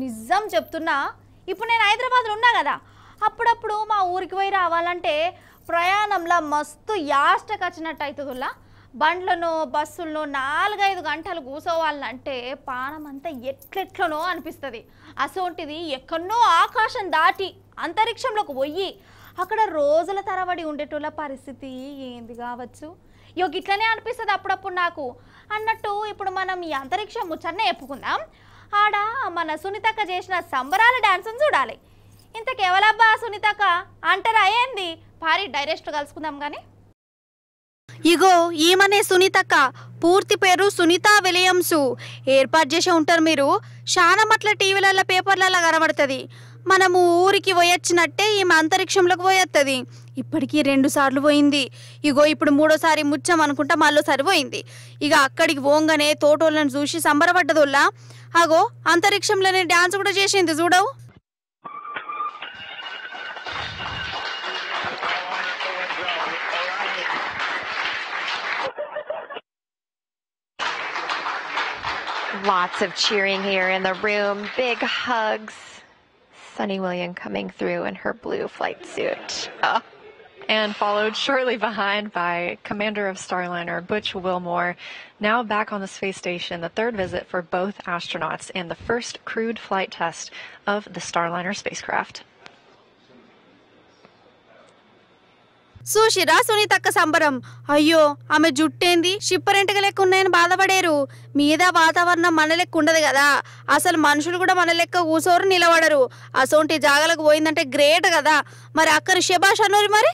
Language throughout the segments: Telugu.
నిజం చెప్తున్నా. ఇప్పుడు నేను హైదరాబాద్లో ఉన్నా కదా, అప్పుడప్పుడు మా ఊరికి పోయి రావాలంటే ప్రయాణంలో మస్తు యాస్టకు వచ్చినట్టు అవుతుందిలా. బండ్లను బస్సులను 4-5 గంటలు కూసోవాలంటే పానం అంతా ఎట్లెట్లనో అనిపిస్తుంది. అసోంటిది ఎక్కడనో ఆకాశం దాటి అంతరిక్షంలోకి పోయి అక్కడ రోజుల తరబడి ఉండేటోళ్ళ పరిస్థితి ఏంది కావచ్చు. ఇట్లనే అనిపిస్తుంది అప్పుడప్పుడు నాకు. అన్నట్టు ఇప్పుడు మనం ఈ అంతరిక్షం ముచ్చటనే చెప్పుకుందాం. ఆడ మన సునీతక్క చేసిన సంబరాల డాన్స్ని చూడాలి. ఇంతకెవలబ్బా సునీతక్క అంటారా ఏంది? భారీ డైరెక్ట్ కలుసుకుందాం కానీ. ఇగో ఈమనే సునీతక్క. పూర్తి పేరు సునీత విలియమ్స్. ఏర్పాటు చేసే ఉంటారు మీరు. శానమట్ల టీవీలలో పేపర్లలో కనబడుతుంది. మనము ఊరికి పోయొచ్చినట్టే ఈమె అంతరిక్షంలోకి పోయేస్తుంది. ఇప్పటికీ 2 సార్లు పోయింది. ఇగో ఇప్పుడు 3ఓసారి ముచ్చం అనుకుంటా మళ్ళోసారి పోయింది. ఇక అక్కడికి పోగానే తోటోళ్ళని చూసి సంబరపడ్డదోళ్ళ. అగో అంతరిక్షంలోనే డాన్స్ కూడా చేసింది చూడవు. Lots of cheering here in the room. Big hugs. Sunny William coming through in her blue flight suit. And followed shortly behind by Commander of Starliner Butch Wilmore. Now back on the space station, the 3rd visit for both astronauts and the first crewed flight test of the Starliner spacecraft. చూసిరా సునీతక్క సంబరం. అయ్యో ఆమె జుట్టేంది షిప్పరెంటగా లెక్క ఉన్నాయని బాధపడేరు. మీద వాతావరణం మన లెక్క ఉండదు కదా. అసలు మనుషులు కూడా మన లెక్క కూసోరు నిలబడరు. అసోంటి జాగలకు పోయిందంటే గ్రేట్ కదా. మరి అక్కడి శబాష్ అన్నోరు మరి.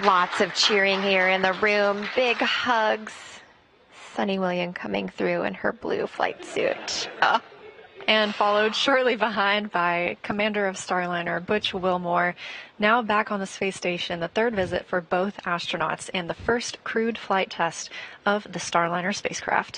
Lots of cheering here in the room. Big hugs. Sunny William coming through in her blue flight suit. And followed shortly behind by Commander of Starliner Butch Wilmore. Now back on the space station, the 3rd visit for both astronauts and the first crewed flight test of the Starliner spacecraft.